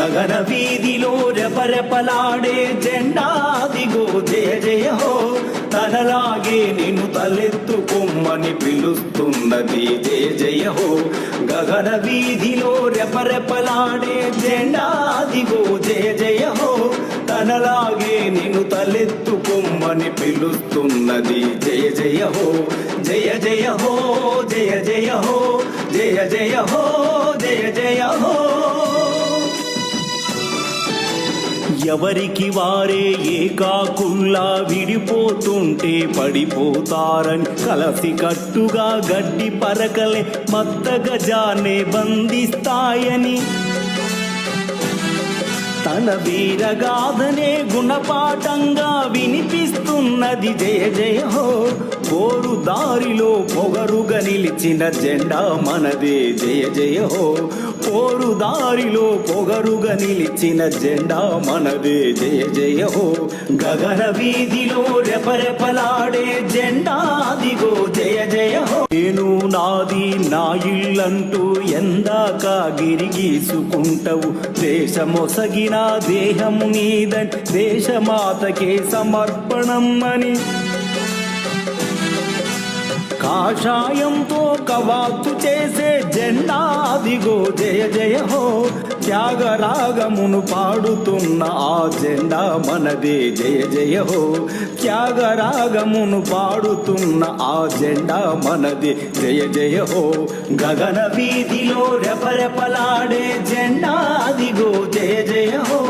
గగన వీధిలో రెపరెపలాడే జెండాదిగో జయ జయ హో తనలాగే నిన్ను తలెత్తుకొమ్మని పిలుస్తున్నది జయ జయ హో గగన వీధిలో రెపరెపలాడే జెండాదిగో జయ జయ హో తనలాగే నిన్ను తలెత్తుకొమ్మని పిలుస్తున్నది జయ జయ హో జయ జయ హో జయ జయ హో జయ జయ హో జయ జయ హో ఎవరికి వారే ఏకాకుల్లా విడిపోతుంటే పడిపోతారని కలసి కట్టుగా గడ్డి పరకలే మత్త గజాన్నే బంధిస్తాయని తన వీరగాథనే గుణపాఠంగా వినిపిస్తున్నది జయ జయ హో పోరు దారిలో పొగరుగా నిలిచిన జెండా మనదే జయ జయ హో పోరు దారిలో పొగరుగా నిలిచిన జెండా మనదే జయ జయ హో గగన వీధిలో రెపరెపలాడే జెండా అదిగో జయ జయ హో నేను నాది నా ఇల్లంటూ ఎందాక గిరిగీసుకుంటావు దేశమొసగిన దేహము నీదని దేశమాతకే సమర్పణం అని కాషాయంతో కవాతు చేసే జెండా అదిగో జయ జయ హో త్యాగరాగమును పాడుతున్న ఆ జెండా మనదే జయ జయ హో త్యాగరాగమును పాడుతున్న ఆ జెండా మనదే జయ జయ హో గగన వీధిలో రెపరెపలాడే జెండా అదిగో జయ జయ హో